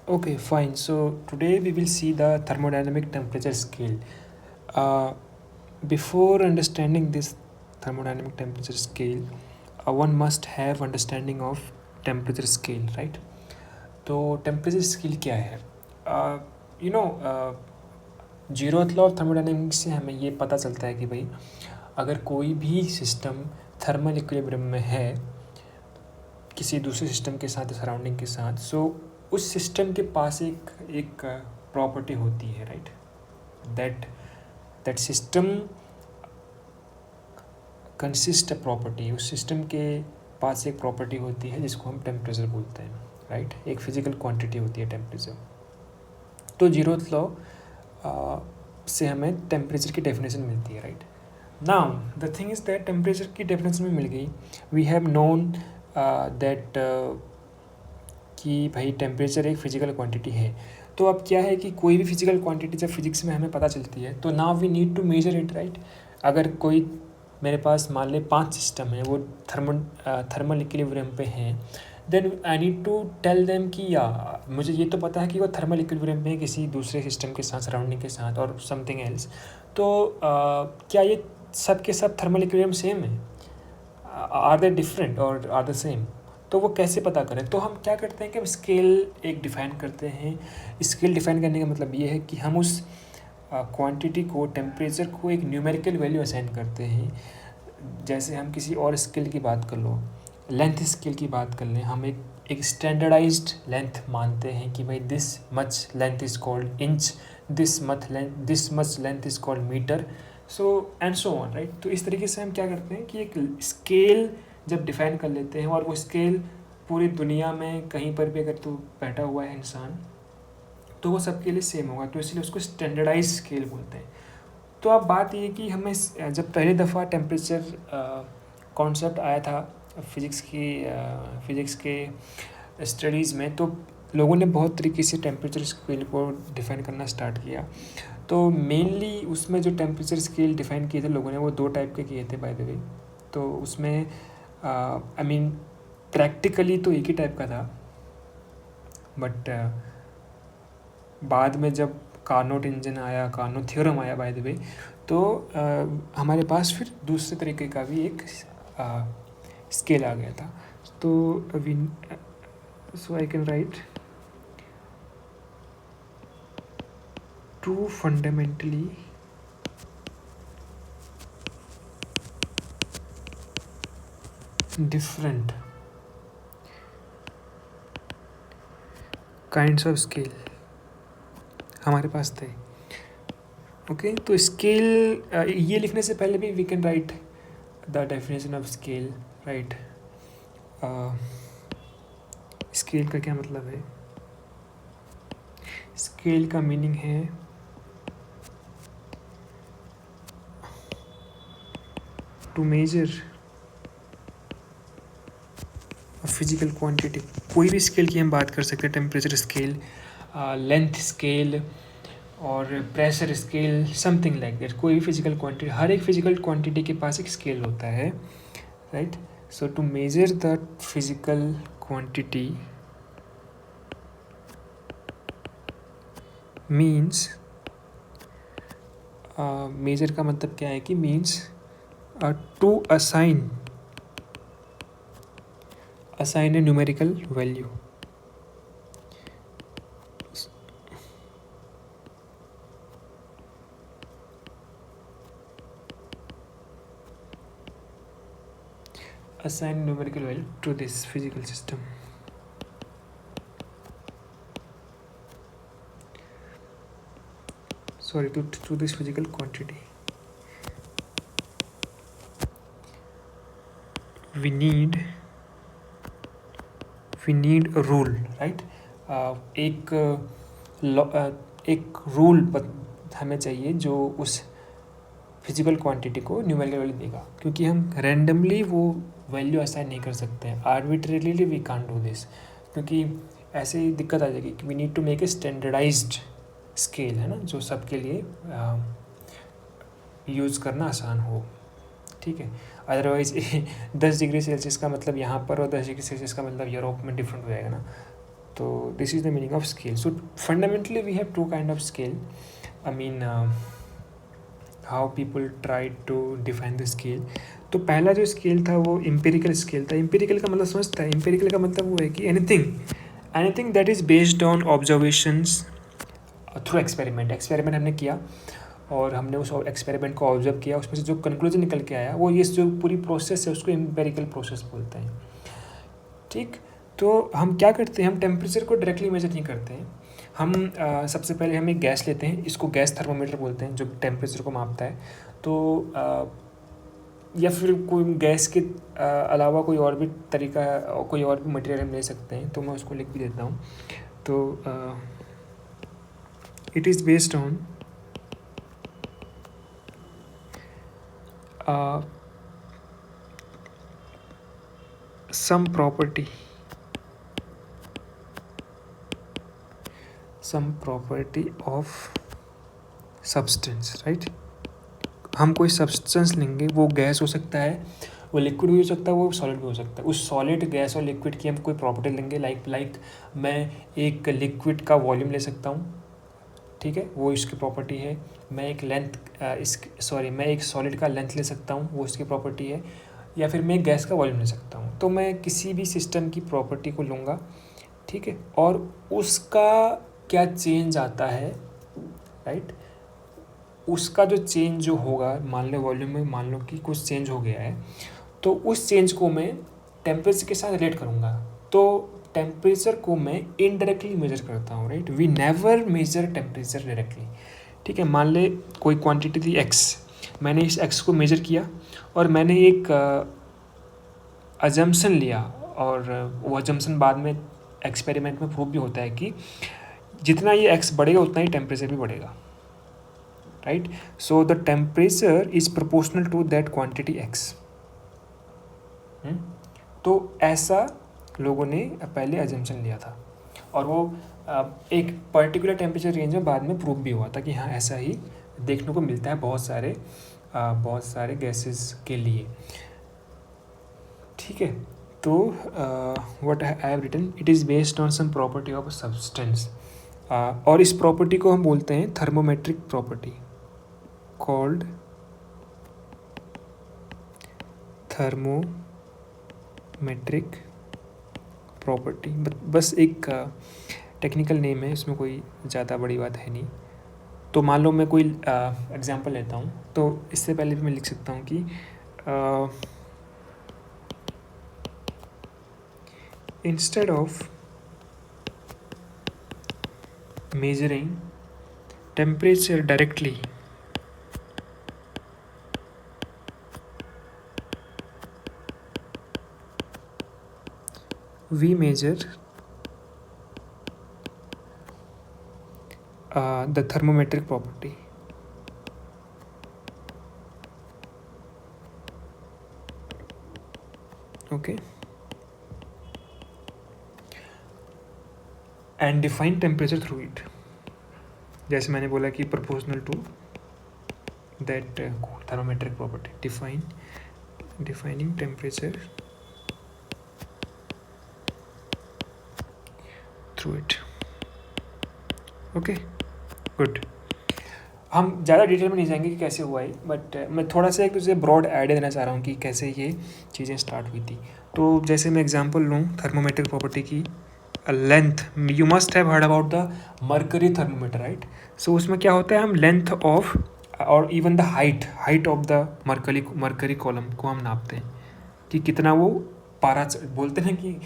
Okay, fine. So today we will see the thermodynamic temperature scale. Uh, Before understanding this thermodynamic temperature scale, one must have understanding of temperature scale, right? तो temperature scale क्या है? You know zeroth law of thermodynamics से हमें ये पता चलता है कि भाई अगर कोई भी सिस्टम थर्मल इक्विलिब्रियम में है किसी दूसरे सिस्टम के साथ, सराउंडिंग के साथ, सो उस सिस्टम के पास एक प्रॉपर्टी होती है, right? That that system consist a property, उस सिस्टम के पास एक प्रॉपर्टी होती है जिसको हम टेम्परेचर बोलते हैं, राइट? एक फिजिकल क्वांटिटी होती है टेम्परेचर। तो जीरोथ लॉ से हमें टेम्परेचर की डेफिनेशन मिलती है, right? Now the thing is that temperature की डेफिनेशन में मिल गई। वी हैव नोन दैट कि भाई टेम्परेचर एक फिजिकल क्वांटिटी है। तो अब क्या है कि कोई भी फिजिकल क्वांटिटी जब फिजिक्स में हमें पता चलती है तो now we need to measure it, right? अगर कोई मेरे पास मान ले 5 सिस्टम है, वो थर्मल इक्विलिब्रियम पे हैं, then I need to tell them कि या मुझे ये तो पता है कि वो थर्मल इक्विलिब्रियम में है किसी दूसरे सिस्टम के साथ, सराउंडिंग के साथ और समथिंग एल्स। तो क्या ये सब के सब थर्मल इक्विलिब्रियम सेम है? आर दे डिफरेंट और आर द सेम? तो वो कैसे पता करें? तो हम क्या करते हैं कि हम स्केल एक डिफ़ाइन करते हैं। स्केल डिफ़ाइन करने का मतलब ये है कि हम उस क्वांटिटी को, टेम्परेचर को एक न्यूमेरिकल वैल्यू असाइन करते हैं। जैसे हम किसी और स्केल की बात कर लो, लेंथ स्केल की बात कर लें, हम एक स्टैंडर्डाइज्ड लेंथ मानते हैं कि भाई this much length is called inch, this much length is called metre, so and so on, right? तो इस तरीके से हम क्या करते हैं कि एक स्केल जब डिफ़ाइन कर लेते हैं, और वो स्केल पूरी दुनिया में कहीं पर भी अगर तो बैठा हुआ है इंसान, तो वो सबके लिए सेम होगा, तो इसलिए उसको स्टैंडर्डाइज स्केल बोलते हैं। तो अब बात ये कि हमें जब पहली दफ़ा टेम्परेचर कॉन्सेप्ट आया था फिज़िक्स के स्टडीज़ में, तो लोगों ने बहुत तरीके से टेम्परेचर स्केल को डिफ़ाइन करना स्टार्ट किया। तो मेनली उसमें जो टेम्परेचर स्केल डिफ़ाइन किए थे लोगों ने, वो 2 टाइप के किए थे बाय द वे। तो उसमें आई मीन प्रैक्टिकली तो एक ही टाइप का था, बट बाद में जब कार्नोट इंजन आया, कार्नोट थ्योरम आया बाय द वे, तो हमारे पास फिर दूसरे तरीके का भी एक स्केल आ गया था। तो we so I can write two fundamentally different kinds of scale हमारे पास थे। ओके, तो स्केल ये लिखने से पहले भी we can write the definition of scale, right? Scale का क्या मतलब है? स्केल का मीनिंग है टू मेजर फिजिकल क्वांटिटी। कोई भी स्केल की हम बात कर सकते हैं, टेम्परेचर स्केल, लेंथ स्केल और pressure scale, something like that. कोई भी फिजिकल क्वांटिटी, हर एक फिजिकल क्वांटिटी के पास एक स्केल होता है, right? So to measure the physical quantity means, measure का मतलब क्या है कि means to assign a numerical value. assign numerical value to this physical system. Sorry, to this physical quantity. We need a rule, right? एक rule हमें चाहिए जो उस फिजिकल क्वांटिटी को न्यूमेरिकल वैल्यू देगा, क्योंकि हम रैंडमली वो वैल्यू असाइन नहीं कर सकते हैं। Arbitrarily we can't do this, क्योंकि ऐसे ही दिक्कत आ जाएगी कि we need to make a standardised scale, है ना, जो सबके लिए यूज़ करना आसान हो, ठीक है? अदरवाइज़ 10 डिग्री सेल्सियस का मतलब यहाँ पर और 10 डिग्री सेल्सियस का मतलब यूरोप में डिफरेंट हो जाएगा ना। तो this is the meaning of scale. So fundamentally we have two kind of scale. I mean how people try to define the scale. तो पहला जो स्केल था वो एम्पिरिकल स्केल था. एम्पिरिकल का मतलब समझता है? एम्पिरिकल का मतलब वो है कि anything that is based on observations through experiment. Experiment हमने किया और हमने उस एक्सपेरिमेंट को ऑब्जर्व किया, उसमें से जो कंक्लूजन निकल के आया वो ये जो पूरी प्रोसेस है उसको एम्पेरिकल प्रोसेस बोलते हैं. ठीक. तो हम क्या करते हैं, हम टेम्परेचर को डायरेक्टली मेजर नहीं करते हैं. हम सबसे पहले हम एक गैस लेते हैं, इसको गैस थर्मोमीटर बोलते हैं, जो टेम्परेचर को मापता है. तो या फिर कोई गैस के अलावा कोई और भी तरीका, कोई और भी मटेरियल हम ले सकते हैं, तो मैं उसको लिख भी देता हूँ. तो it is based on some property of substance, right? हम कोई सब्सटेंस लेंगे, वो गैस हो सकता है, वो लिक्विड भी हो सकता है, वो सॉलिड भी हो सकता है. उस सॉलिड, गैस और लिक्विड की हम कोई प्रॉपर्टी लेंगे. लाइक मैं एक लिक्विड का वॉल्यूम ले सकता हूँ, ठीक है, वो इसकी प्रॉपर्टी है. मैं एक सॉलिड का लेंथ ले सकता हूँ, वो इसकी प्रॉपर्टी है. या फिर मैं गैस का वॉल्यूम ले सकता हूँ. तो मैं किसी भी सिस्टम की प्रॉपर्टी को लूँगा, ठीक है, और उसका क्या चेंज आता है, राइट, उसका जो चेंज जो होगा, मान लो वॉल्यूम में मान लो कि कुछ चेंज हो गया है, तो उस चेंज को मैं टेम्परेचर के साथ रिलेट करूँगा. तो टेम्परेचर को मैं इनडायरेक्टली मेजर करता हूँ, right. We never measure temperature directly. ठीक है, मान ले कोई क्वांटिटी थी x, मैंने इस x को मेजर किया और मैंने एक अजम्पशन लिया, और वो अजम्पशन बाद में एक्सपेरिमेंट में प्रूव भी होता है कि जितना ये x बढ़ेगा उतना ही टेम्परेचर भी बढ़ेगा, right. So the temperature is proportional to that quantity x. तो ऐसा लोगों ने पहले अजम्पशन लिया था, और वो एक पर्टिकुलर टेम्परेचर रेंज में बाद में प्रूव भी हुआ था कि हाँ ऐसा ही देखने को मिलता है बहुत सारे गैसेस के लिए. ठीक है. तो what I have written, it is based on some property of substance. और इस प्रॉपर्टी को हम बोलते हैं thermometric property, called thermometric property. बस एक टेक्निकल नेम है, इसमें कोई ज़्यादा बड़ी बात है नहीं. तो मान लो मैं कोई एग्जांपल लेता हूँ, तो इससे पहले भी मैं लिख सकता हूँ कि instead of measuring temperature directly, we measure the thermometric property. Okay, and define temperature through it. जैसे मैंने बोला कि proportional to that thermometric property, defining temperature through it. Okay, good. हम ज़्यादा डिटेल में नहीं जाएंगे कि कैसे हुआ है, बट मैं थोड़ा सा एक तुझे ब्रॉड आइडिया देना चाह रहा हूँ कि कैसे ये चीज़ें स्टार्ट हुई थी. तो जैसे मैं एग्जांपल लूँ थर्मोमेट्रिक प्रॉपर्टी की, length, you must have heard about the mercury thermometer, right. So उसमें क्या होता है, हम लेंथ ऑफ और even the height of the mercury column को हम नापते हैं कि कितना वो पारा बोलते हैं कि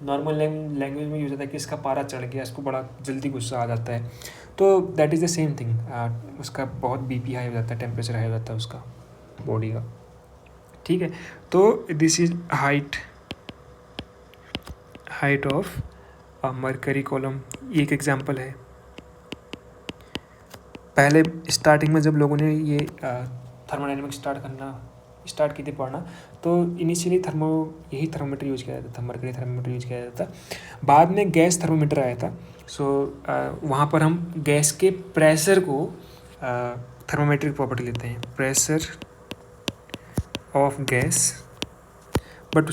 नॉर्मल लैंग्वेज में यूज होता है कि इसका पारा चढ़ गया, इसको बड़ा जल्दी गुस्सा आ जाता है. तो that is the same thing, उसका बहुत बीपी हाई हो जाता है, टेम्परेचर हाई हो जाता है उसका बॉडी का. ठीक है. तो this is height of mercury column, एक एग्जांपल है. पहले स्टार्टिंग में जब लोगों ने ये थर्मोडायनेमिक्स स्टार्ट की थी पढ़ना, तो इनिशियली यही थर्मोमीटर यूज किया जाता था, मर्करी थर्मोमीटर यूज किया जाता था. बाद में गैस थर्मोमीटर आया था. सो वहाँ पर हम गैस के प्रेशर को थर्मोमेट्रिक प्रॉपर्टी लेते हैं, प्रेशर ऑफ गैस, बट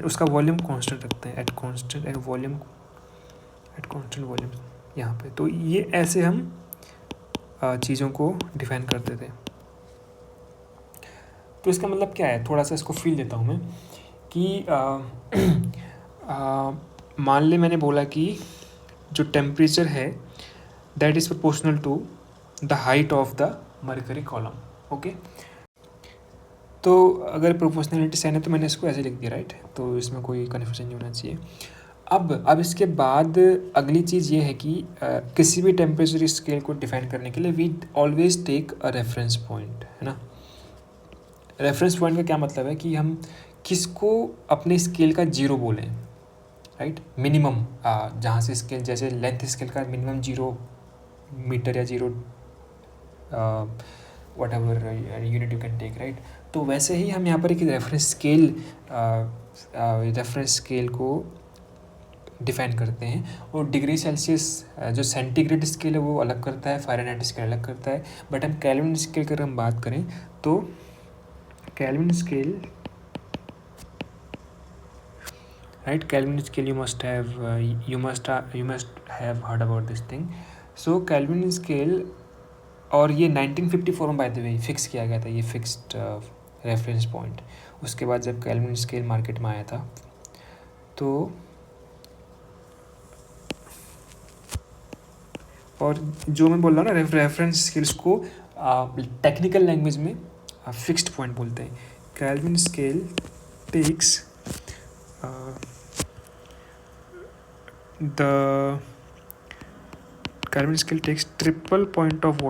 उसका वॉल्यूम कांस्टेंट रखते हैं, at volume at constant volume यहाँ पे। तो ये ऐसे हम चीज़ों को डिफाइन करते थे। तो इसका मतलब क्या है, थोड़ा सा इसको फील देता हूँ मैं कि मान ले मैंने बोला कि जो टेम्परेचर है that is proportional to the height of the mercury column. Okay, तो अगर प्रोपोर्शनलिटी साइन है तो मैंने इसको ऐसे लिख दिया, राइट। तो इसमें कोई कन्फ्यूजन नहीं होना चाहिए। अब इसके बाद अगली चीज़ ये है कि किसी भी टेम्परेचर स्केल को डिफाइन करने के लिए we always take a reference point, है ना। रेफरेंस पॉइंट का क्या मतलब है कि हम किसको अपने स्केल का जीरो बोलें, राइट। मिनिमम जहाँ से स्केल, जैसे लेंथ स्केल का मिनिमम 0 मीटर या 0 whatever unit you can take, right. तो वैसे ही हम यहाँ पर एक रेफरेंस स्केल को डिफाइन करते हैं। और डिग्री सेल्सियस जो सेंटीग्रेड स्केल है वो अलग करता है, फ़ारेनहाइट स्केल अलग करता है। बट हम केल्विन स्केल की अगर हम बात करें तो kelvin scale, right, kelvin scale you must have heard about this thing. So kelvin scale, और ये 1954 में बाय द वे फिक्स किया गया था, ये फिक्स्ड रेफरेंस पॉइंट। उसके बाद जब केल्विन स्केल मार्केट में आया था तो, और जो मैं बोल रहा हूँ ना, रेफरेंस स्केल्स को टेक्निकल लैंग्वेज में फिक्स्ड पॉइंट बोलते हैं। Kelvin scale takes the Kelvin scale takes triple point of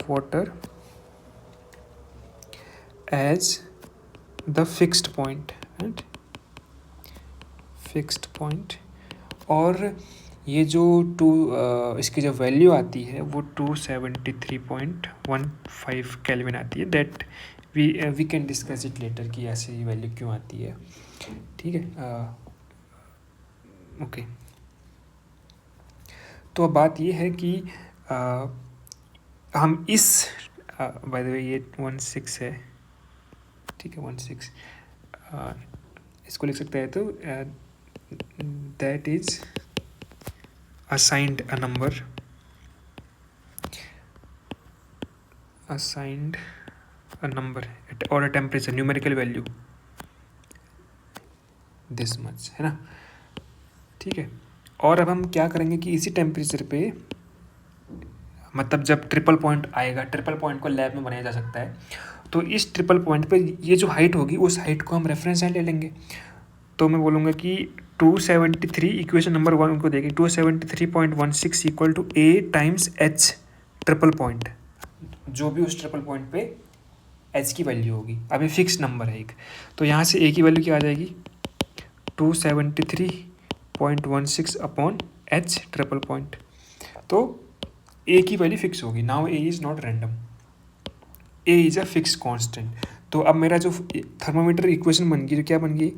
water as the fixed point, right? Fixed point। और ये जो इसकी जो वैल्यू आती है वो 273.15 केल्विन आती है। That we can discuss it later कि ऐसी वैल्यू क्यों आती है, ठीक है। ओके, तो अब बात ये है कि हम इस बाय द वे ये 16 है, ठीक है, 16 इसको लिख सकते हैं। तो that is assigned a number or a temperature numerical value this much, है ना, ठीक है। और अब हम क्या करेंगे कि इसी टेम्परेचर पे, मतलब जब ट्रिपल पॉइंट आएगा, ट्रिपल पॉइंट को लैब में बनाया जा सकता है, तो इस ट्रिपल पॉइंट पे ये जो हाइट होगी उस हाइट को हम रेफरेंस हाइट ले लेंगे। तो मैं बोलूँगा कि 273 इक्वेशन नंबर 1 उनको देखें, 273.16 equal to A times H triple point, जो भी उस ट्रिपल पॉइंट पे H की वैल्यू होगी। अब ये फिक्स नंबर है एक, तो यहाँ से A की वैल्यू क्या आ जाएगी, 273.16 अपॉन H ट्रिपल पॉइंट। तो A की वैल्यू फिक्स होगी। Now A is not random, A is a fix constant. तो अब मेरा जो थर्मामीटर इक्वेशन बन गई, तो क्या बन गई,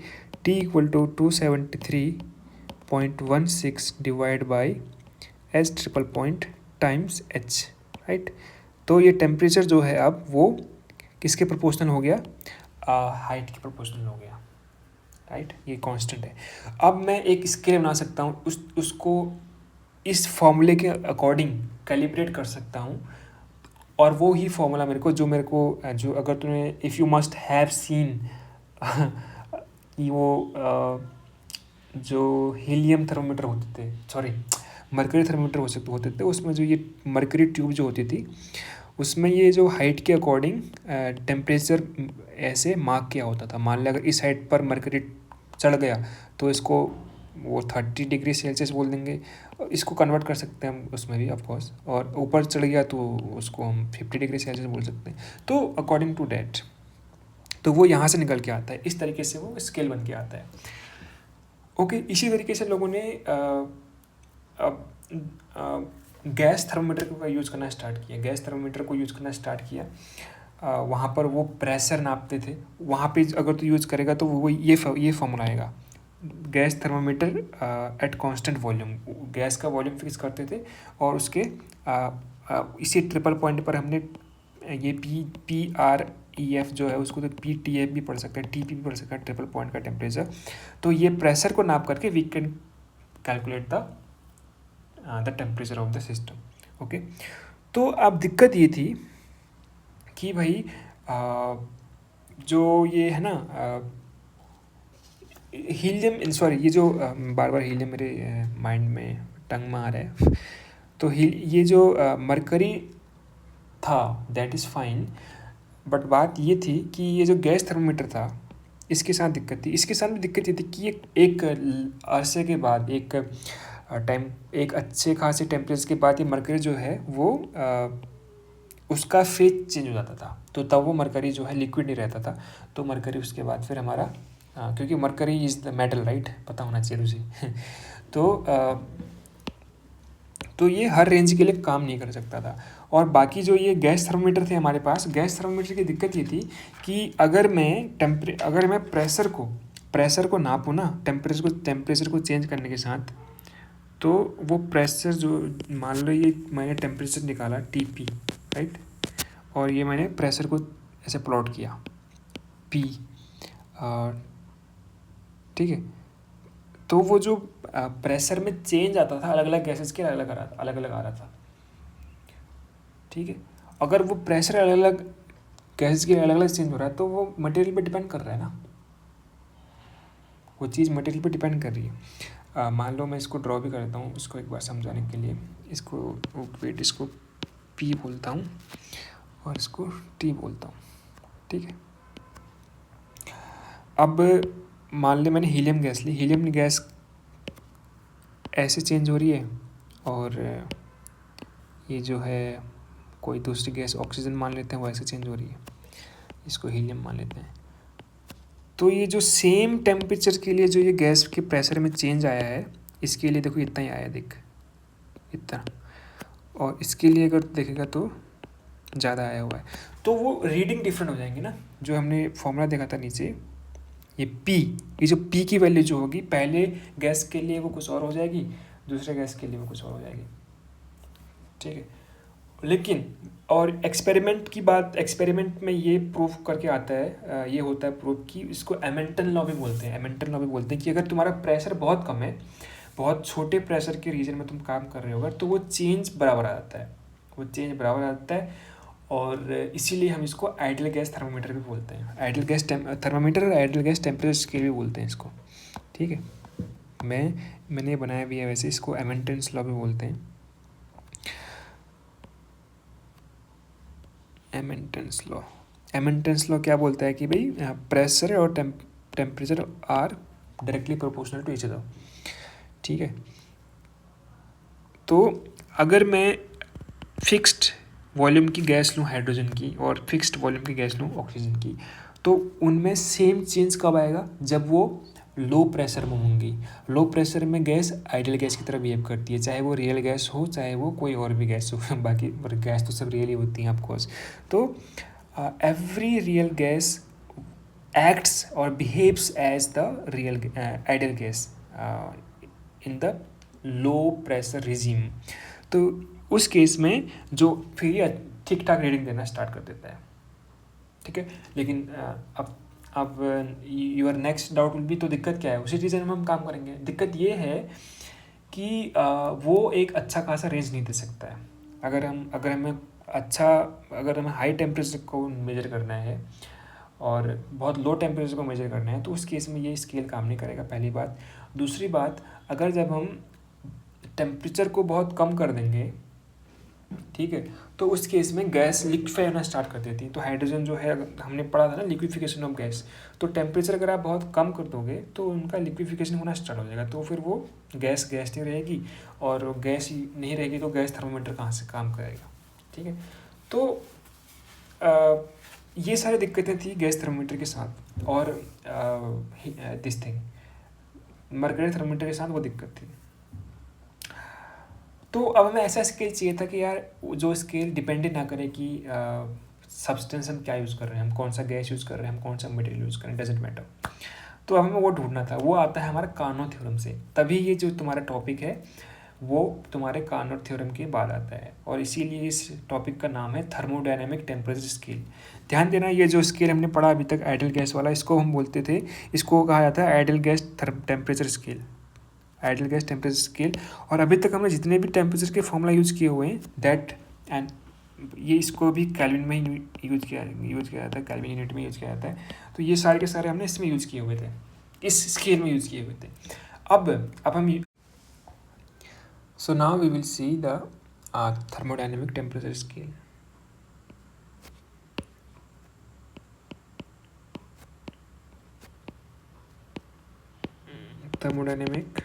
T equal to 273.16 divide by H triple point times H, right. तो ये टेम्परेचर जो है अब वो किसके प्रोपोर्शनल हो गया, हाइट के प्रोपोर्शनल हो गया, राइट। ये कांस्टेंट है। अब मैं एक स्केल बना सकता हूँ, उसको इस फॉर्मूले के अकॉर्डिंग कैलिब्रेट कर सकता हूँ, और वो ही फॉर्मूला मेरे को जो अगर तूने if you must have seen कि वो जो हीलियम थर्मोमीटर होते थे, सॉरी मरकरी थर्मोमीटर होते थे, उसमें जो ये मरकरी ट्यूब जो होती थी उसमें ये जो हाइट के अकॉर्डिंग टेम्परेचर ऐसे मार्क किया होता था। मान लिया अगर इस हाइट पर मरकरी चढ़ गया तो इसको वो 30 डिग्री सेल्सियस बोल देंगे, इसको कन्वर्ट कर सकते हैं हम उसमें भी ऑफकोर्स, और ऊपर चढ़ गया तो उसको हम 50 डिग्री सेल्सियस बोल सकते हैं। तो अकॉर्डिंग टू डैट, तो वो यहाँ से निकल के आता है, इस तरीके से वो स्केल बन के आता है। ओके, इसी तरीके से लोगों ने गैस थर्मोमीटर का यूज़ करना स्टार्ट किया। गैस थर्मोमीटर को यूज़ करना स्टार्ट किया, वहाँ पर वो प्रेशर नापते थे। वहाँ पे अगर तो यूज़ करेगा तो वो ये फॉर्मूला आएगा, gas thermometer at constant volume. Gas का वॉल्यूम फिक्स करते थे और उसके इसी ट्रिपल पॉइंट पर हमने ये EF जो है उसको तो PTF भी पढ़ सकते हैं, TP भी पढ़ सकते हैं, ट्रिपल पॉइंट का टेम्परेचर। तो ये प्रेशर को नाप करके we can calculate the temperature of the system. Okay, तो अब दिक्कत ये थी कि भाई जो ये है ना हीलियम, सॉरी ये जो बार बार हीलियम मेरे माइंड में टंग में आ रहा है, तो ये जो मरकरी था दैट इज़ फाइन, बट बात ये थी कि ये जो गैस थर्मोमीटर था इसके साथ दिक्कत थी। इसके साथ भी दिक्कत ये थी कि एक अरसे के बाद, एक अच्छे खासे टेम्परेचर के बाद ये मरकरी जो है वो उसका फेज चेंज हो जाता था। तो तब वो मरकरी जो है लिक्विड नहीं रहता था। तो मरकरी उसके बाद फिर हमारा क्योंकि mercury is the metal, right, पता होना चाहिए उसे तो ये हर रेंज के लिए काम नहीं कर सकता था। और बाकी जो ये गैस थर्मोमीटर थे हमारे पास, गैस थर्मोमीटर की दिक्कत ये थी कि अगर मैं प्रेशर को नापूँ ना टेम्परेचर को चेंज करने के साथ, तो वो प्रेशर जो, मान लो ये मैंने टेम्परेचर निकाला TP, राइट, और ये मैंने प्रेशर को ऐसे प्लॉट किया P, ठीक है, तो वो जो प्रेशर में चेंज आता था अलग अलग गैसेस के अलग अलग आ रहा था, ठीक है। अगर वो प्रेशर अलग अलग गैसेस के अलग अलग चेंज हो रहा है तो वो मटेरियल पे डिपेंड कर रहा है ना, वो चीज़ मटेरियल पे डिपेंड कर रही है। मान लो मैं इसको ड्रॉ भी करता हूँ इसको एक बार समझाने के लिए। इसको P बोलता हूँ और इसको T बोलता हूँ, ठीक है। अब मान ले मैंने हीलियम गैस ली, हीलियम गैस ऐसे चेंज हो रही है, और ये जो है कोई दूसरी गैस ऑक्सीजन मान लेते हैं वो ऐसे चेंज हो रही है, इसको हीलियम मान लेते हैं। तो ये जो सेम टेम्परेचर के लिए जो ये गैस के प्रेशर में चेंज आया है, इसके लिए देखो इतना ही आया, देख इतना, और इसके लिए अगर देखेगा तो ज़्यादा आया हुआ है। तो वो रीडिंग डिफरेंट हो जाएंगे ना। जो हमने फॉर्मूला देखा था नीचे, ये जो P की वैल्यू जो होगी, पहले गैस के लिए वो कुछ और हो जाएगी, दूसरे गैस के लिए वो कुछ और हो जाएगी, ठीक है। लेकिन और एक्सपेरिमेंट में ये प्रूफ करके आता है, ये होता है प्रूफ कि इसको एमेंटन लॉ भी बोलते हैं। कि अगर तुम्हारा प्रेशर बहुत कम है, बहुत छोटे प्रेशर के रीजन में तुम काम कर रहे होगा, तो वो चेंज बराबर आ जाता है, और इसीलिए हम इसको आइडियल गैस थर्मोमीटर भी बोलते हैं। आइडियल गैस थर्मोमीटर और आइडियल गैस टेम्परेचर स्केल भी बोलते हैं इसको, ठीक है। मैंने बनाया भी है वैसे, इसको एमेंटन्स लॉ भी बोलते हैं। एमेंटन्स लॉ क्या बोलता है कि भाई प्रेशर और temperature are directly proportional to each other, ठीक है। तो अगर मैं फिक्स्ड वॉल्यूम की गैस लूँ हाइड्रोजन की, और फिक्स्ड वॉल्यूम की गैस लूँ ऑक्सीजन की, तो उनमें सेम चेंज कब आएगा? जब वो लो प्रेशर में होंगी। लो प्रेशर में गैस आइडियल गैस की तरह बिहेव करती है, चाहे वो रियल गैस हो चाहे वो कोई और भी गैस हो बाकी गैस तो सब रियल ही होती हैं ऑफकोर्स। तो एवरी रियल गैस एक्ट्स और behaves as the real ideal gas in the low pressure regime. तो उस केस में जो फिर ये ठीक ठाक रीडिंग देना स्टार्ट कर देता है, ठीक है। लेकिन अब your next doubt will be, तो दिक्कत क्या है? उसी रीज़न में हम काम करेंगे। दिक्कत ये है कि वो एक अच्छा खासा रेंज नहीं दे सकता है। अगर हमें हाई टेम्परेचर को मेजर करना है और बहुत लो टेम्परेचर को मेजर करना है, तो उस केस में ये स्केल काम नहीं करेगा, पहली बात। दूसरी बात, अगर जब हम टेम्परेचर को बहुत कम कर देंगे, ठीक है, तो उस केस में गैस लिक्विफाई होना स्टार्ट कर देती है। तो हाइड्रोजन जो है, हमने पढ़ा था ना लिक्विफिकेशन ऑफ गैस, तो टेम्परेचर अगर आप बहुत कम कर दोगे तो उनका लिक्विफिकेशन होना स्टार्ट हो जाएगा। तो फिर वो गैस नहीं रहेगी, और गैस ही नहीं रहेगी तो गैस थर्मोमीटर कहाँ से काम करेगा, ठीक है। तो ये सारी दिक्कतें थी गैस थर्मोमीटर के साथ, और दिस थिंग मरकरी थर्मोमीटर के साथ वो दिक्कत थी। तो अब हमें ऐसा स्केल चाहिए था कि यार जो स्केल डिपेंडेंट ना करे कि सब्सटेंस हम क्या यूज़ कर रहे हैं, हम कौन सा गैस यूज़ कर रहे हैं, हम कौन सा मटेरियल यूज़ कर रहे हैं, डजेंट मैटर। तो अब हमें वो ढूंढना था, वो आता है हमारा कार्नो थ्योरम से। तभी ये जो तुम्हारा टॉपिक है वो तुम्हारे कार्नोट थ्योरम के बाद आता है, और इसीलिए इस टॉपिक का नाम है थर्मोडायनेमिक टेम्परेचर स्केल। ध्यान देना, ये जो स्केल हमने पढ़ा अभी तक आइडियल गैस वाला, इसको हम बोलते थे, इसको कहा जाता है ideal gas temperature scale, ideal gas temperature scale. और अभी तक हमने जितने भी टेम्परेचर के फॉर्मूला यूज़ किए हुए हैं, दैट एंड ये इसको भी केल्विन में ही यूज किया जाता है, केल्विन यूनिट में यूज किया जाता है। तो ये सारे के सारे हमने इसमें यूज़ किए हुए थे, इस स्केल में यूज़ किए हुए थे। अब हम so now we will see the thermodynamic temperature scale. Thermodynamic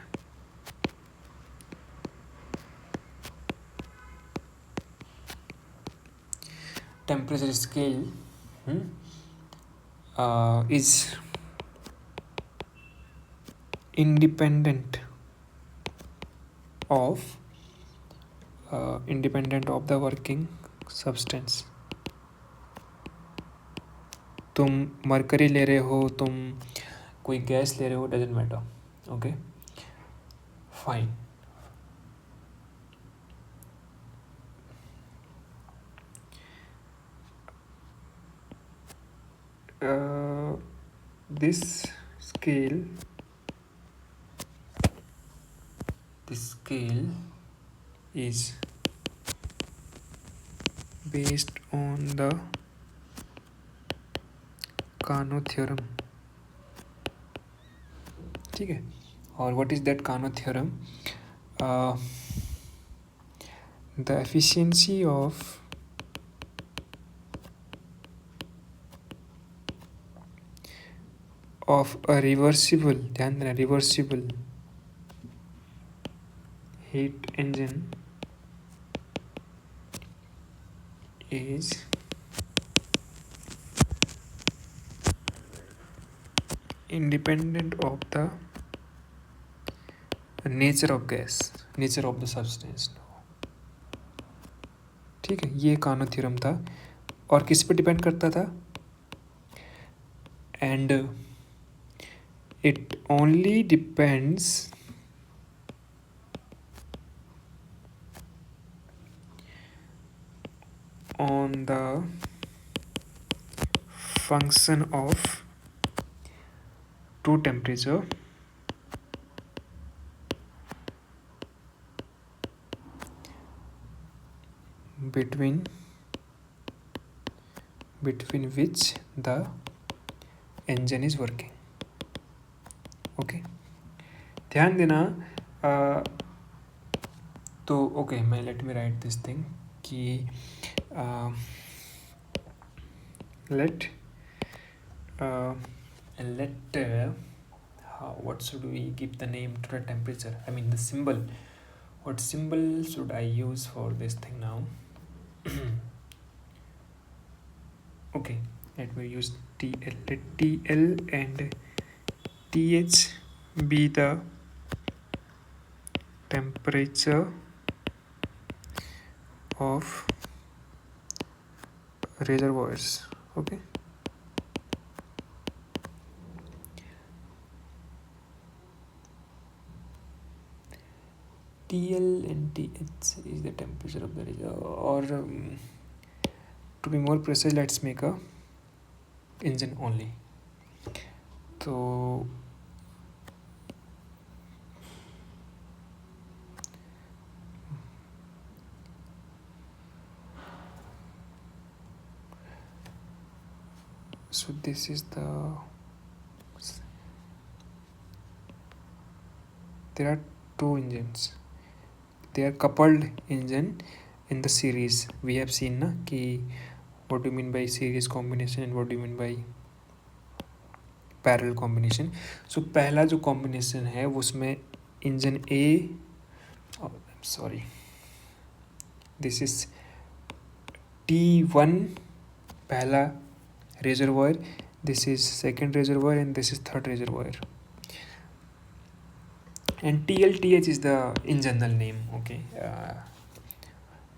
temperature scale is independent of the working substance. तुम मरकरी ले रहे हो, तुम कोई गैस ले रहे हो, doesn't matter, okay fine. This scale is based on the Carnot theorem, ठीक है। और what is that Carnot theorem? The efficiency of a reversible, ध्यान देना, reversible heat engine is independent of the nature of gas, nature of the substance, ठीक है। ये Karnaugh theorem था, और किस पे डिपेंड करता था? And it only depends on the function of two temperature between which the engine is working, okay ध्यान देना। तो ओके, मैं let me right this thing कि let what should we give the name to the temperature, I mean the symbol, what symbol should I use for this thing now? Okay, let me use TL. Let TL and TH be the temperature of reservoirs, okay. TL and TH is the temperature of the reservoir, or to be more precise, let's make a engine only. So this is the, there are two engines, they are coupled engine in the series. We have seen na कि what do you mean by series combination and what do you mean by parallel combination. So पहला जो combination है वो उसमें engine A, sorry this is T1 पहला reservoir, this is second reservoir and this is third reservoir, and TLTH is the in general name, okay.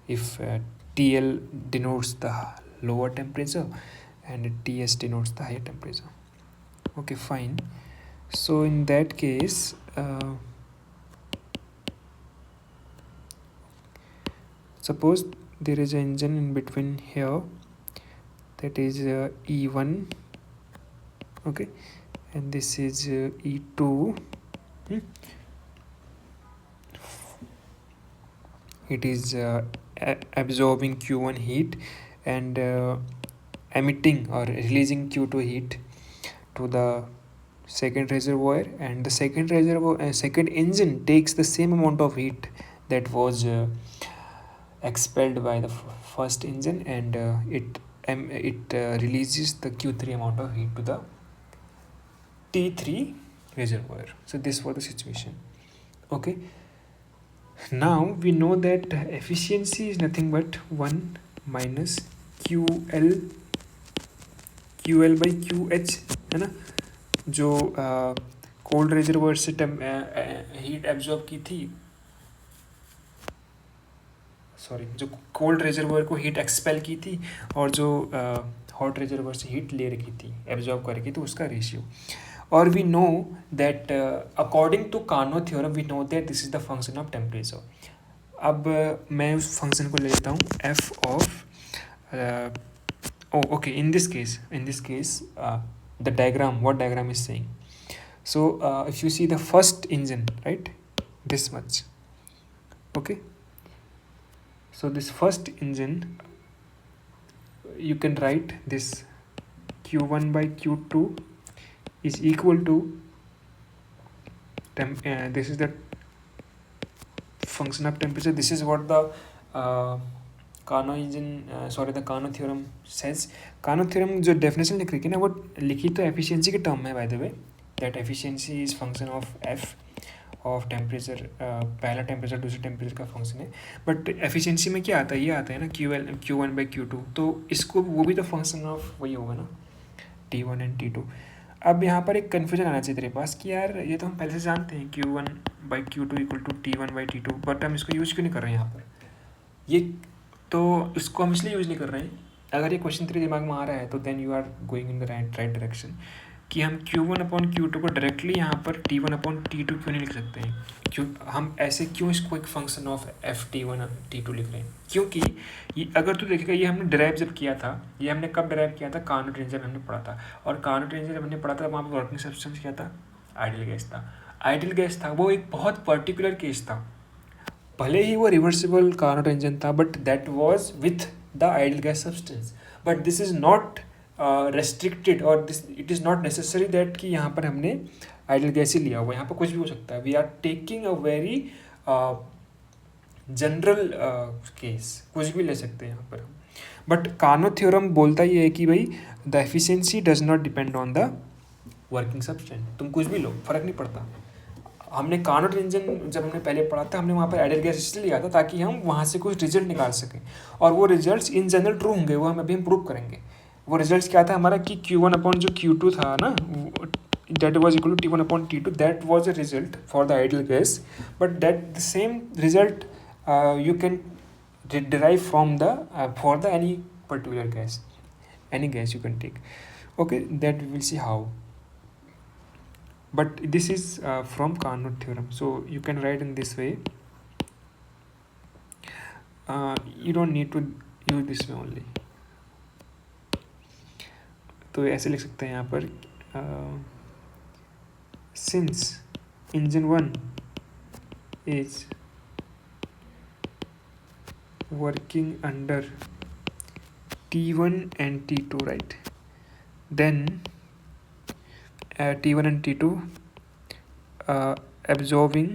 If TL denotes the lower temperature and TS denotes the higher temperature, okay fine. So in that case suppose there is an engine in between here, that is E1, okay, and this is E2. It is absorbing Q1 heat and emitting or releasing Q2 heat to the second reservoir, and the second reservoir second engine takes the same amount of heat that was expelled by the first engine, and it releases the Q3 amount of heat to the T3 reservoir. So this was the situation. Okay, now we know that efficiency is nothing but 1 minus QL by QH, है ना, जो cold reservoir से heat absorb की थी, sorry, जो cold reservoir को heat expel की थी और जो हॉट रिजर्वर से हीट ले रखी थी, एब्जॉर्ब कर रखी थी, उसका रेशियो. और we know that according to Carnot theorem we know that this is the function of temperature. अब मैं उस फंक्शन को ले लेता हूँ F of okay, in this case the diagram, what diagram is saying, so if you see the first engine, right, this much, okay, so this first engine, you can write this Q1 by Q2 is equal to this is the function of temperature. This is what the Carnot theorem says. Carnot theorem जो definition लिख रही है ना, वो लिखी तो efficiency के term में, by the way, that efficiency is function of f of temperature. पहला temperature दूसरे temperature का function है, but efficiency में क्या आता है, ये आता है ना Q1 by Q2, तो इसको वो भी तो function of वही होगा ना, T1 and T2. अब यहाँ पर एक कन्फ्यूजन आना चाहिए तेरे पास कि यार ये तो हम पहले से जानते हैं Q1 by Q2 equal to T1 by T2, but हम इसको यूज़ क्यों नहीं कर रहे हैं यहाँ पर. ये तो इसको हम इसलिए यूज़ नहीं कर रहे हैं, अगर ये क्वेश्चन तेरे दिमाग में आ रहा है तो then you are going in the right direction, कि हम Q1 अपॉन Q2 को डायरेक्टली यहाँ पर T1 अपॉन T2 क्यों नहीं लिख सकते हैं. क्यों हम ऐसे क्यों इसको एक फंक्शन ऑफ FT1 T2 लिख रहे हैं, क्योंकि ये अगर तू देखेगा ये हमने डिराइव जब किया था, ये हमने कब डिराइव किया था, कार्नोट रेंजर हमने पढ़ा था, और कार्नोट रेंजर जब हमने पढ़ा था वहाँ पर वर्किंग सब्सटेंस क्या था, आइडियल गैस था. आइडियल गैस था वो एक बहुत पर्टिकुलर केस था, भले ही वो रिवर्सिबल कार्नोट इंजन था, but that was with the ideal gas substance. But this is not restricted, और this it is not necessary that कि यहाँ पर हमने आइडियल गैस ही लिया हुआ, यहाँ पर कुछ भी हो सकता है. We are taking a very general case, कुछ भी ले सकते हैं यहाँ पर हम. बट कार्नोट थ्योरम बोलता ये है कि भाई the efficiency does not depend on the working substance. तुम कुछ भी लो, फर्क नहीं पड़ता. हमने कार्नोट इंजन जब हमने पहले पढ़ा था, हमने वहाँ पर आइडियल गैस इसलिए लिया था ताकि हम वहाँ से कुछ रिजल्ट निकाल सकें, और वो रिजल्ट्स इन जनरल ट्रू होंगे, वो हम अभी हम प्रूव करेंगे. वो रिजल्ट्स क्या था हमारा कि Q1 अपॉन जो Q2 था ना, that was equal to T1 upon T2, that was a result for the ideal gas, but that the same result you can derive from the for the any particular gas, any gas you can take. Okay, that we will see how, but this is from Carnot theorem, so you can write in this way. You don't need to use this way only. तो ऐसे लिख सकते हैं यहाँ पर since engine 1 is working under T1 and T2, right, then T1 and T2 absorbing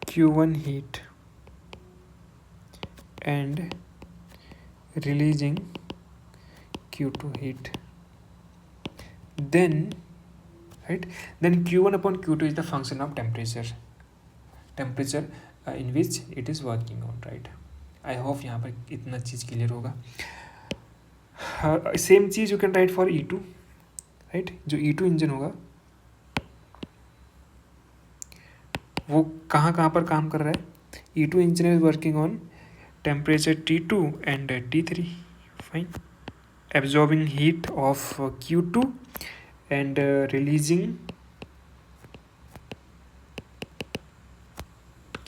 Q1 heat and releasing Q2 heat, then right, then Q1 upon Q2 is the function of temperature in which it is working on, right. I hope यहाँ पर इतना चीज़ clear होगा. Same cheese you can write for E2, right. जो E2 engine होगा वो कहाँ पर काम कर रहा है. E2 engine is working on temperature T2 and T3, fine, absorbing heat of Q2 and releasing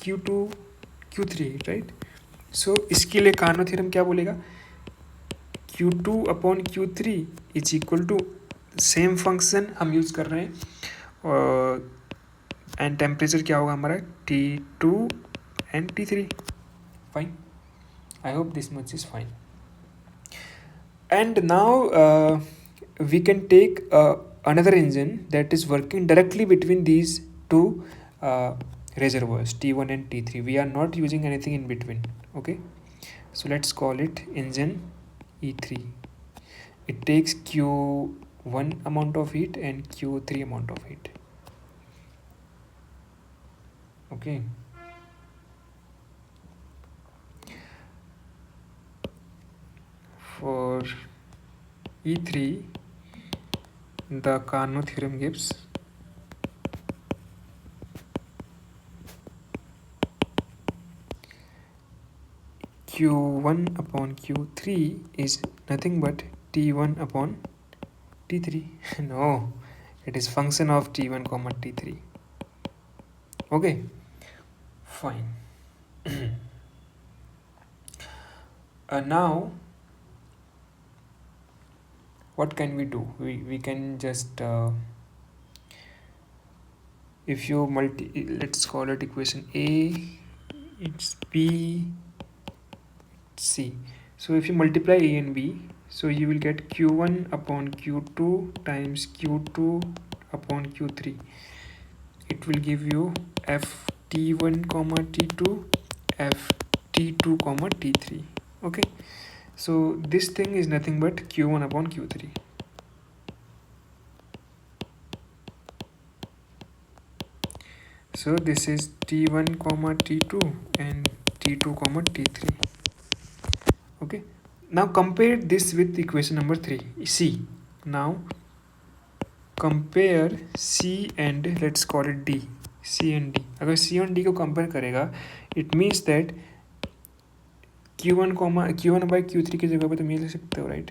Q2 Q3, right. So इसके लिए कार्नो थ्योरम क्या बोलेगा, Q2 upon Q3 is equal to same function हम यूज़ कर रहे हैं, and temperature क्या होगा हमारा T2 and T3. Fine, I hope this much is fine. And now we can take another engine that is working directly between these two reservoirs T1 and T3. We are not using anything in between. Okay, so let's call it engine E3. It takes Q1 amount of heat and Q3 amount of heat. Okay. For E3, the Carnot theorem gives Q1 upon Q3 is nothing but T1 upon T3. No, it is function of T1 comma T3. Okay, fine. Now what can we do? We can just if you let's call it equation A, it's B, C. So if you multiply A and B, so you will get Q1 upon Q2 times Q2 upon Q3. It will give you FT1 comma T2, FT2 comma T3. Okay, so this thing is nothing but Q1 upon Q3. So this is T1 comma T2 and T2 comma T3. Okay, now compare this with equation number 3, C. Now compare C and let's call it D. C and D. अगर C और D को compare करेगा, it means that Q1 by Q3 की जगह पे तुम ये लिख सकते हो, right?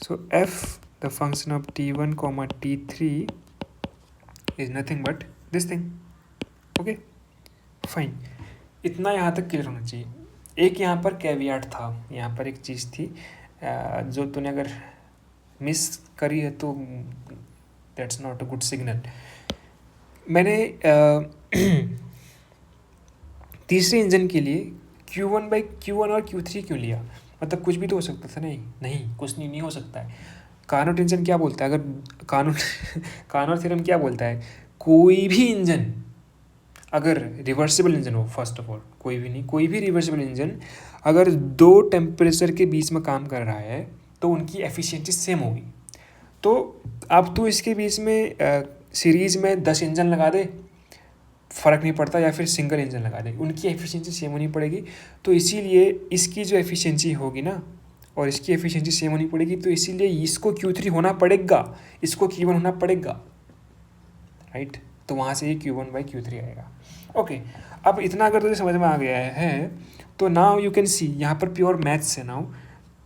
So F, the function of T1 comma T3 is nothing but this thing. Okay, fine. इतना यहाँ तक क्लियर होना चाहिए. एक यहाँ पर कैवियाट था, यहाँ पर एक चीज़ थी जो तूने अगर मिस करी है तो that's not a good signal. मैंने तीसरे इंजन के लिए Q1 by Q1 और Q3 क्यों लिया? मतलब कुछ भी तो हो सकता था. नहीं कुछ नहीं हो सकता है. कार्नोट इंजन क्या बोलता है, अगर कार्नोट थ्योरम क्या बोलता है, कोई भी इंजन अगर रिवर्सिबल इंजन हो, फर्स्ट ऑफ ऑल कोई भी रिवर्सिबल इंजन अगर दो टेम्परेचर के बीच में काम कर रहा है तो उनकी एफिशिएंसी सेम होगी. तो अब तो इसके बीच में सीरीज़ में 10 इंजन लगा दे, फ़र्क नहीं पड़ता, या फिर सिंगल इंजन लगा दे, उनकी एफिशिएंसी सेम होनी पड़ेगी. तो इसीलिए इसकी जो एफिशिएंसी होगी ना और इसकी एफिशिएंसी सेम होनी पड़ेगी, तो इसीलिए इसको Q3 होना पड़ेगा, इसको Q1 होना पड़ेगा, राइट. तो वहाँ से ये Q1 by Q3 आएगा. ओके, अब इतना अगर तुझे समझ में आ गया है तो नाउ यू कैन सी, यहाँ पर प्योर मैथ्स है. Now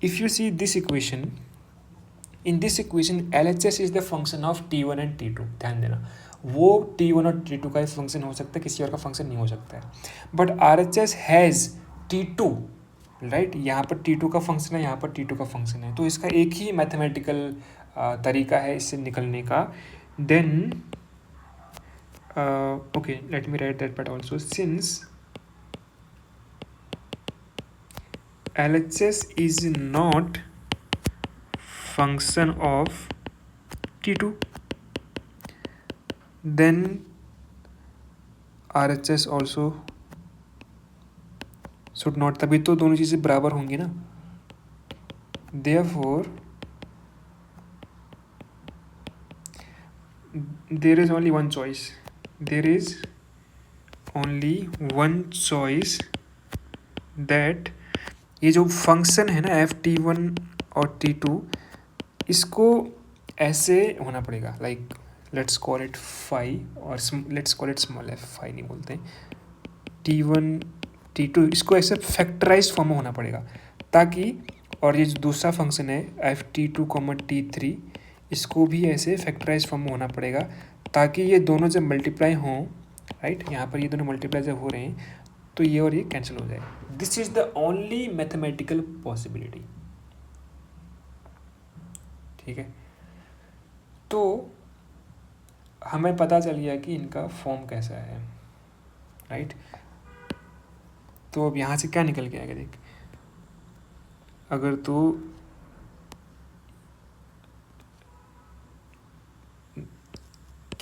if you see this equation, in this equation LHS is the function of T1 and T2. ध्यान देना, वो T1 और T2 का फंक्शन हो सकता है, किसी और का फंक्शन नहीं हो सकता है. But RHS has T2, right. यहाँ पर T2 का फंक्शन है, यहाँ पर T2 का फंक्शन है. तो इसका एक ही मैथमेटिकल तरीका है इससे निकलने का. Then okay, let me write that part also. Since LHS is not function of T2, then RHS also should not, तभी तो दोनों चीज़ें बराबर होंगी ना. Therefore there is only one choice. There is only one choice that ये जो function है ना FT1 और T2, इसको ऐसे होना पड़ेगा, like let's call it phi or let's call it small f. Phi नहीं बोलते हैं, T1 T2 इसको ऐसे फैक्टराइज फॉर्म में होना पड़ेगा ताकि, और ये जो दूसरा फंक्शन है FT2 T3, इसको भी ऐसे फैक्टराइज फॉर्म में होना पड़ेगा ताकि ये दोनों जब मल्टीप्लाई हों, राइट. यहाँ पर ये दोनों मल्टीप्लाई जब हो रहे हैं तो ये और ये कैंसिल हो जाए. This is the only mathematical possibility. ठीक है, तो हमें पता चल गया कि इनका फॉर्म कैसा है, राइट. तो अब यहाँ से क्या निकल के आएगा देख, अगर तो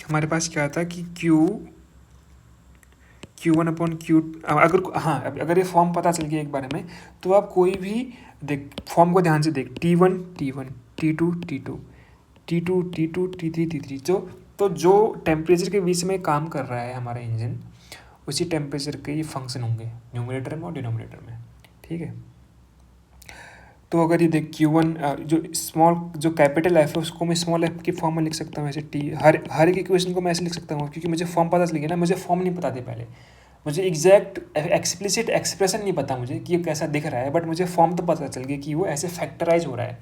हमारे पास क्या था कि Q1 अपॉन Q, अगर हाँ अगर ये फॉर्म पता चल गया एक बारे में, तो आप कोई भी देख फॉर्म को ध्यान से देख, T1 T1, T2 T2, T2 T2, T3 T3, तो जो टेम्परेचर के बीच में काम कर रहा है हमारा इंजन, उसी टेम्परेचर के ये फंक्शन होंगे न्यूमरेटर में और डिनोमिनेटर में. ठीक है, तो अगर ये देख Q1 जो कैपिटल एफ है उसको मैं स्मॉल एफ की फॉर्म में लिख सकता हूँ ऐसे. हर एक इक्वेशन को मैं ऐसे लिख सकता हूँ, क्योंकि मुझे फॉर्म पता चल गया ना. मुझे फॉर्म नहीं पता थे पहले, मुझे एग्जैक्ट एक्सप्लिसिट एक्सप्रेशन नहीं पता मुझे कि ये कैसा दिख रहा है, बट मुझे फॉर्म तो पता चल गया कि वो ऐसे फैक्टराइज हो रहा है,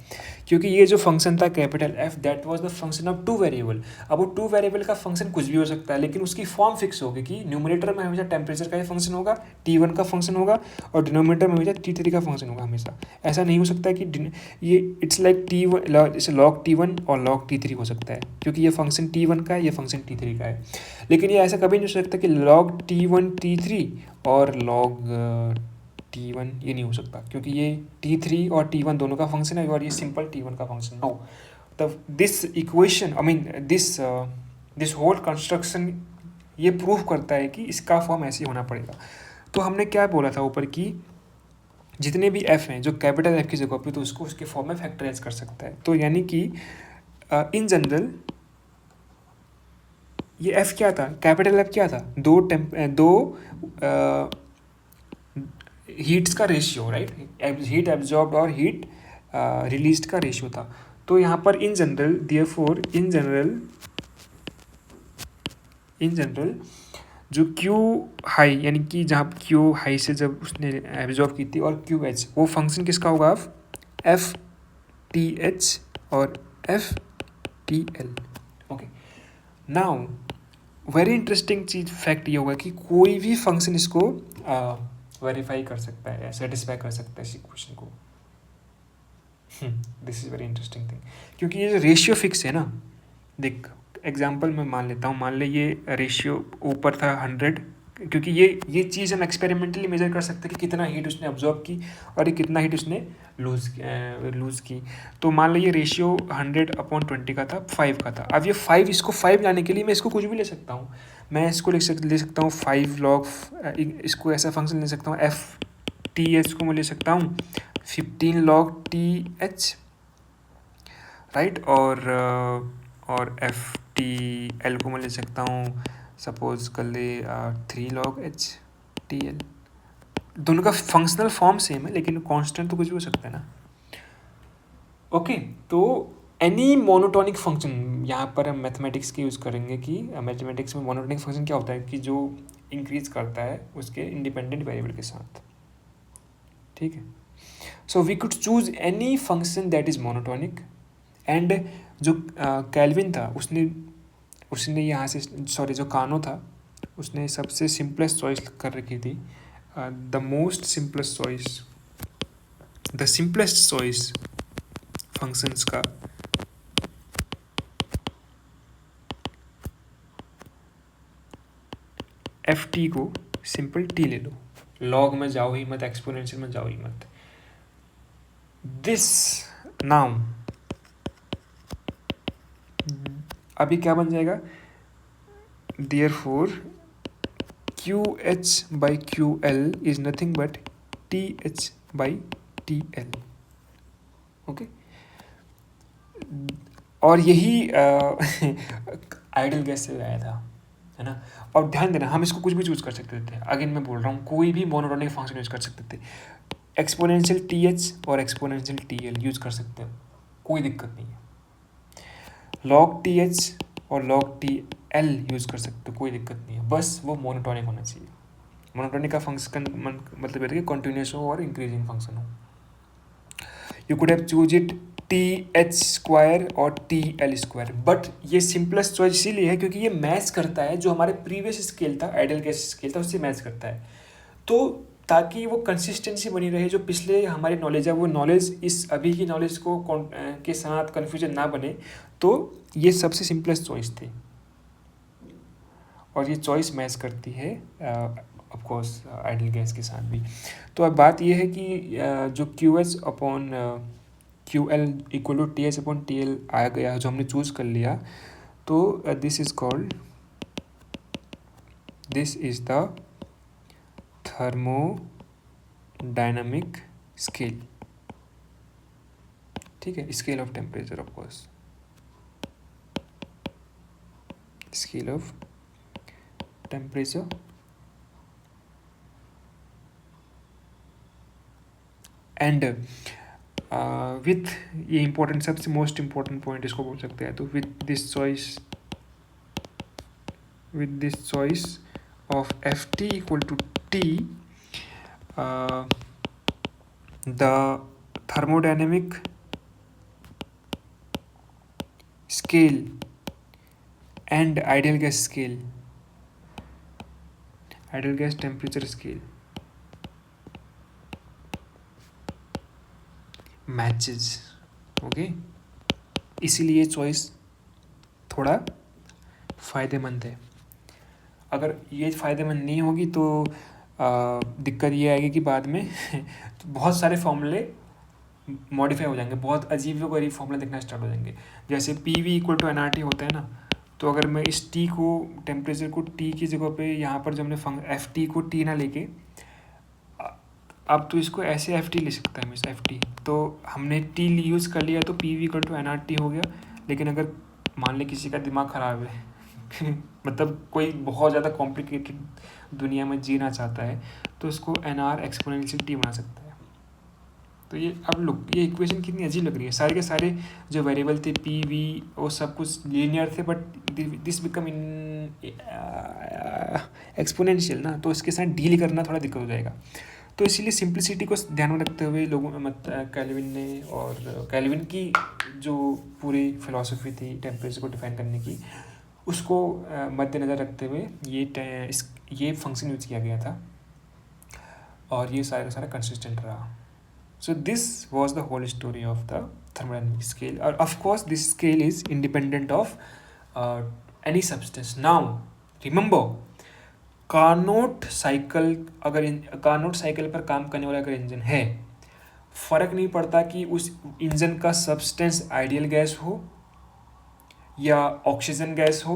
क्योंकि ये जो फंक्शन था capital F, that was the function of 2 variable. अब वो 2 वेरिएबल का फंक्शन कुछ भी हो सकता है, लेकिन उसकी फॉर्म फिक्स होगी कि न्यूमरेटर में हमेशा टेम्परेचर का ही फंक्शन होगा, T1 का फंक्शन होगा, और डिनोमिनेटर में हमेशा T3 का फंक्शन होगा हमेशा. ऐसा नहीं हो सकता कि ये इट्स लाइक T1 जैसे log T1 और log T3 हो सकता है, क्योंकि ये फंक्शन T1 का है, ये फंक्शन T3 का है. लेकिन ये ऐसा कभी नहीं हो सकता कि log T1 T3 और log T1, ये नहीं हो सकता, क्योंकि ये T3 और T1 दोनों का फंक्शन है और ये सिंपल T1 का फंक्शन. नो, तब this equation I mean this whole construction ये प्रूव करता है कि इसका फॉर्म ऐसे होना पड़ेगा. तो हमने क्या बोला था ऊपर कि जितने भी एफ हैं जो कैपिटल एफ की जगह पे, तो उसको उसके फॉर्म में फैक्टराइज कर सकता है. तो यानी कि इन जनरल ये एफ क्या था, कैपिटल एफ क्या था, दो हीट्स का रेशियो, राइट. हीट एब्जॉर्ब्ड और हीट रिलीज्ड का रेशियो था. तो यहाँ पर in general, therefore in general जो Q हाई, यानी कि जहाँ Q हाई से जब उसने एब्जॉर्ब की थी, और QH वो फंक्शन किसका होगा, FTH और FTL. Okay, now very interesting चीज फैक्ट ये होगा कि कोई भी फंक्शन इसको वेरीफाई कर सकता है, सेटिस्फाई कर सकता है इस इक्वेशन को. This is very interesting thing, क्योंकि ये जो रेशियो फिक्स है ना, देख एग्जांपल मैं मान लेता हूँ, मान ले ये रेशियो ऊपर था 100, क्योंकि ये चीज़ हम एक्सपेरिमेंटली मेजर कर सकते हैं कि कितना हीट उसने अब्जॉर्ब की और ये कितना हीट उसने लूज़ की. तो मान लो ये रेशियो 100/20 का था, 5 का था. अब ये 5, इसको 5 लाने के लिए मैं इसको कुछ भी ले सकता हूँ. मैं इसको ले सकता हूँ 5 log, इसको ऐसा फंक्शन ले सकता हूँ FTH को मैं ले सकता हूँ 15 log TH, राइट. और FTL को मैं ले सकता हूँ सपोज कर ले 3 log HTL. दोनों का फंक्शनल फॉर्म सेम है, लेकिन कांस्टेंट तो कुछ भी हो सकता है ना. ओके, तो एनी मोनोटोनिक फंक्शन, यहाँ पर हम मैथमेटिक्स की यूज़ करेंगे कि मैथमेटिक्स में मोनोटोनिक फंक्शन क्या होता है कि जो इंक्रीज करता है उसके इंडिपेंडेंट वेरिएबल के साथ. ठीक है, so we could choose any function that is monotonic. And जो कैल्विन था उसने यहाँ से, सॉरी जो कानो था उसने सबसे सिंपलेस्ट चॉइस कर रखी थी, द सिंपलेस्ट चॉइस फंक्शंस का FT को सिंपल T ले लो, लॉग में जाओ ही मत, एक्सपोनेंशियल में जाओ ही मत. दिस नाउ अभी क्या बन जाएगा, therefore QH/QL is nothing but TH/TL. Okay, और यही आइडियल गैस से आया था, है ना. और ध्यान देना, हम इसको कुछ भी चूज कर सकते थे. अगेन मैं बोल रहा हूँ, कोई भी मोनोटोनिक फंक्शन यूज कर सकते थे. एक्सपोनेंशियल TH और एक्सपोनेंशियल TL यूज कर सकते हो, कोई दिक्कत नहीं है. log TH और log TL यूज कर सकते हो, कोई दिक्कत नहीं है. बस वो मोनोटोनिक होना चाहिए. मोनोटोनिक का फंक्शन मतलब है कि कंटिन्यूस हो और इंक्रीजिंग फंक्शन हो. You could have choose it TH² और TL², बट ये सिंपलेस्ट चॉइस इसीलिए है क्योंकि ये मैच करता है जो हमारे प्रीवियस स्केल था, आइडियल गैस स्केल था, उससे मैच करता है. तो ताकि वो कंसिस्टेंसी बनी रहे, जो पिछले हमारी नॉलेज है वो नॉलेज इस अभी की नॉलेज को के साथ कन्फ्यूजन ना बने, तो ये सबसे सिंपलेस्ट चॉइस थी और ये चॉइस मैच करती है ऑफ कोर्स आइडियल गैस के साथ भी। तो अब बात ये है कि जो Q H upon Q L equal to T H upon T L आ गया, जो हमने चूज़ कर लिया, तो this is the thermodynamic scale, ठीक है, scale of temperature, of course scale of temperature. And with, ये इम्पोर्टेंट, सबसे मोस्ट इम्पोर्टेंट पॉइंट इसको बोल सकते हैं, तो with this choice of Ft equal to T, the thermodynamic scale and ideal gas temperature scale matches, okay. इसीलिए choice थोड़ा फ़ायदेमंद है। अगर ये फ़ायदेमंद नहीं होगी तो दिक्कत ये आएगी कि बाद में तो बहुत सारे फॉर्मूले मॉडिफाई हो जाएंगे, बहुत अजीब व गरीब फॉर्मूले दिखना स्टार्ट हो जाएंगे। जैसे P V equal to N R T होता है ना, तो अगर मैं इस टी को, टेम्परेचर को टी की जगह पे यहाँ पर जो हमने एफ टी को टी ना लेके, अब तो इसको ऐसे एफ टी ले सकता है, मिस एफ टी, तो हमने टी यूज़ कर लिया तो P V equal to N R T हो गया। लेकिन अगर मान ले किसी का दिमाग ख़राब है मतलब कोई बहुत ज़्यादा कॉम्प्लिकेटेड दुनिया में जीना चाहता है, तो उसको एन आर एक्सपोनेंशियल टी बना सकता है। तो ये अब लुक, ये इक्वेशन कितनी अजीब लग रही है, सारे के सारे जो वेरिएबल थे पी वी वो सब कुछ लीनियर थे, but this become in exponential ना, तो इसके साथ डील करना थोड़ा दिक्कत हो जाएगा। तो इसीलिए सिंप्लिसिटी को ध्यान में रखते हुए लोगों कैल्विन ने, और कैल्विन की जो पूरी फिलॉसफी थी टेम्परेचर को डिफाइन करने की, उसको मद्देनज़र रखते हुए ये फंक्शन यूज़ किया गया था और ये सारा का सारा कंसिस्टेंट रहा। So this was the whole story of the thermodynamic scale, और of course this scale is independent of any substance. Now remember, Carnot cycle, अगर कार्नोट साइकिल पर काम करने वाला अगर इंजन है, फ़र्क नहीं पड़ता कि उस इंजन का सब्सटेंस आइडियल गैस हो या ऑक्सीजन गैस हो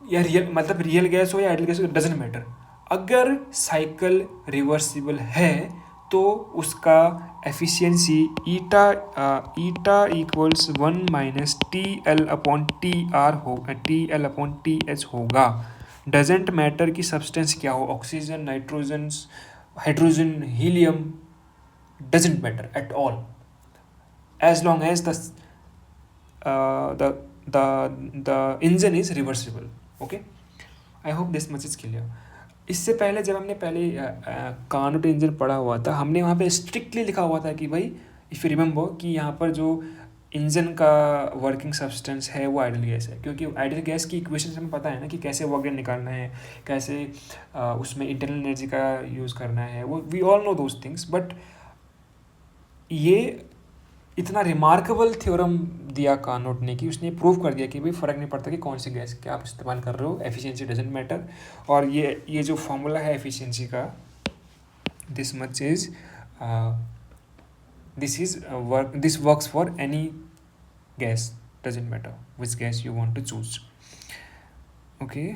या रियल गैस हो या आइडियल गैस हो, डजेंट मैटर। अगर साइकिल रिवर्सिबल है तो उसका efficiency eta equals 1 minus T L upon T R हो, T L upon T H होगा। डजेंट मैटर कि सब्सटेंस क्या हो, oxygen, nitrogen, hydrogen, helium, doesn't matter at all, as long as the engine is reversible. Okay, I hope this much is clear. इससे पहले जब हमने Carnot engine पढ़ा हुआ था, हमने वहाँ पे स्ट्रिक्टली लिखा हुआ था कि भाई इफ़ यू रिमेंबर कि यहाँ पर जो इंजन का वर्किंग सब्सटेंस है वो आइडियल गैस है, क्योंकि आइडियल गैस की इक्वेशन हमें पता है ना कि कैसे वर्क डन निकालना है, कैसे उसमें इंटरनल एनर्जी का यूज़ करना है, वो we all know those things. But ये इतना रिमार्केबल थ्योरम दिया कार्नोट ने कि उसने प्रूव कर दिया कि भाई फ़र्क नहीं पड़ता कि कौन सी गैस क्या आप इस्तेमाल कर रहे हो, एफिशिएंसी डजेंट मैटर। और ये जो फॉर्मूला है एफिशिएंसी का, this much is this works for any gas, doesn't matter which gas you want to choose. Okay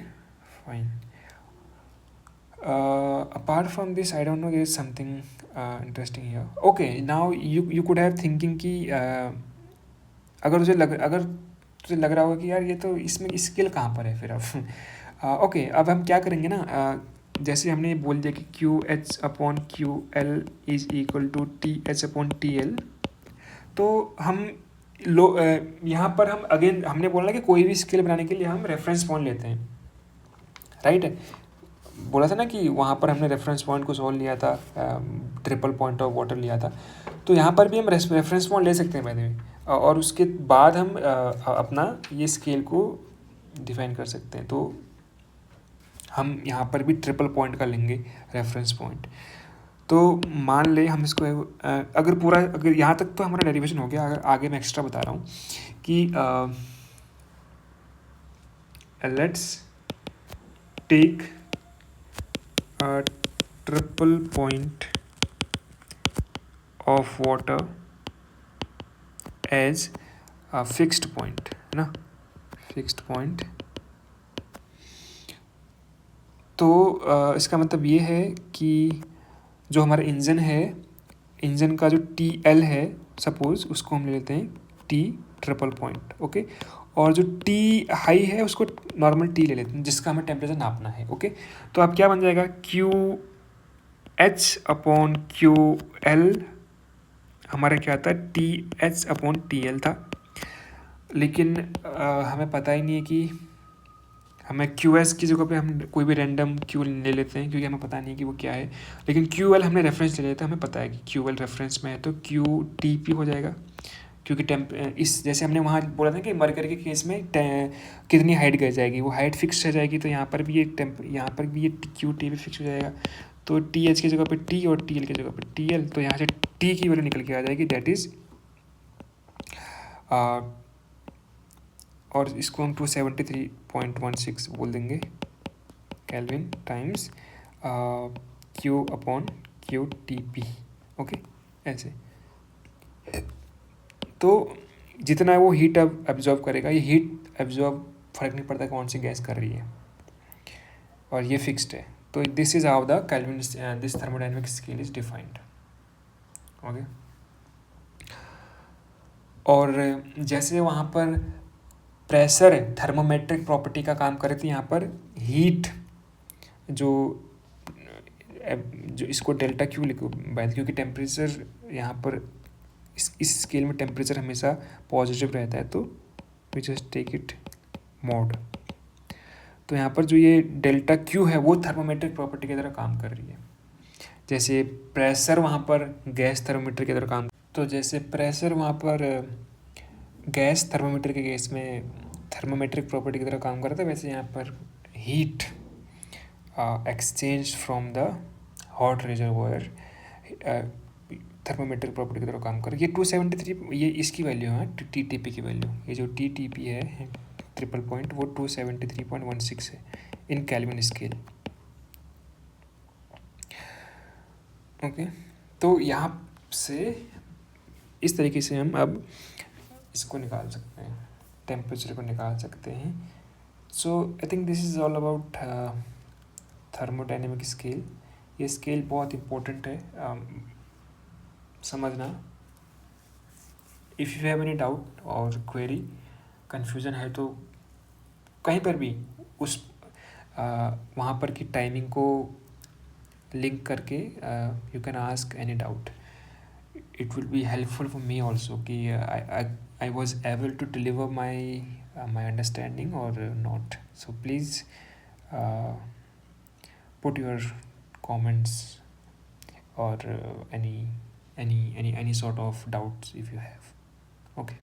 fine. Apart from this, I don't know, there is something interesting here. Okay, now you could have thinking कि अगर तुझे लग रहा होगा कि यार ये तो इसमें स्केल कहाँ पर है फिर अब ओके, अब हम क्या करेंगे ना, जैसे हमने बोल दिया कि Q H upon Q L is equal to T H upon T L, तो हम यहाँ पर हम अगेन हमने बोला कि कोई भी स्केल बनाने के लिए हम रेफरेंस पॉइंट लेते हैं, राइट। बोला था ना कि वहाँ पर हमने रेफरेंस पॉइंट को सॉल्व लिया था, ट्रिपल पॉइंट ऑफ वाटर लिया था, तो यहाँ पर भी हम रेफरेंस पॉइंट ले सकते हैं बाय द वे, और उसके बाद हम अपना ये स्केल को डिफाइन कर सकते हैं। तो हम यहाँ पर भी ट्रिपल पॉइंट का लेंगे रेफरेंस पॉइंट। तो मान ले हम इसको अगर यहाँ तक तो हमारा डेरिवेशन हो गया। अगर आगे मैं एक्स्ट्रा बता रहा हूँ कि let's take a triple point of water as a fixed point, है ना, फिक्स्ड पॉइंट। तो इसका मतलब ये है कि जो हमारा इंजन है, इंजन का जो TL है सपोज, उसको हम ले लेते हैं T ट्रिपल पॉइंट, ओके। और जो T हाई है उसको नॉर्मल T ले लेते हैं, जिसका हमें टेम्परेचर नापना है, ओके। तो अब क्या बन जाएगा, QH/QL हमारा क्या था, TH/TL था। लेकिन हमें पता ही नहीं है कि हमें QS की जगह पे हम कोई भी रैंडम Q ले लेते हैं, क्योंकि हमें पता नहीं है कि वो क्या है। लेकिन QL हमने रेफरेंस ले लिया था, हमें पता है कि QL रेफरेंस में है, तो QTP हो जाएगा। क्योंकि इस जैसे हमने वहाँ बोला था कि मरकरी के केस में कितनी हाइट गई जाएगी, वो हाइट फिक्स हो जाएगी। तो यहाँ पर भी ये QTP फिक्स हो जाएगा। तो TH की जगह पे T और TL की जगह पे TL, तो यहाँ से T की वैल्यू निकल के आ जाएगी, दैट इज़ और इसको हम 273.16 बोल देंगे केल्विन टाइम्स Q/QTP, ओके। ऐसे तो जितना वो हीट अब एब्जॉर्ब करेगा, ये हीट एब्जॉर्ब फर्क नहीं पड़ता कौन सी गैस कर रही है, और ये फिक्स्ड है। तो this is how the kelvin this thermodynamic scale is defined, okay. और जैसे वहाँ पर प्रेशर थर्मोमेट्रिक प्रॉपर्टी का काम करे, तो यहाँ पर हीट जो इसको डेल्टा क्यू लिखो बाय, क्योंकि टेम्परेचर यहाँ पर इस स्केल में टेम्परेचर हमेशा पॉजिटिव रहता है, तो we just take it mod. तो यहाँ पर जो ये डेल्टा क्यू है वो थर्मोमेट्रिक प्रॉपर्टी की तरह काम कर रही है। जैसे प्रेशर वहाँ पर गैस थर्मोमीटर की तरह काम, तो जैसे प्रेशर वहाँ पर गैस थर्मोमीटर के केस में थर्मोमेट्रिक प्रॉपर्टी की तरह काम करता है, वैसे यहाँ पर heat exchange from the hot reservoir thermometric property की तरह काम कर। ये 273 ये इसकी वैल्यू है, TTP की वैल्यू। ये जो TTP है ट्रिपल पॉइंट, वो 273.16 है इन केल्विन स्केल, ओके। तो यहाँ से इस तरीके से हम अब इसको निकाल सकते हैं, टेम्परेचर को निकाल सकते हैं। So I think this is all about thermodynamic scale. ये स्केल बहुत इम्पोर्टेंट है समझना। If you have any doubt or query, confusion है, तो कहीं पर भी उस वहाँ पर की टाइमिंग को लिंक करके you can ask any doubt. It will be helpful for me also कि I was able to deliver my understanding or not. So please put your comments or any sort of doubts if you have, okay।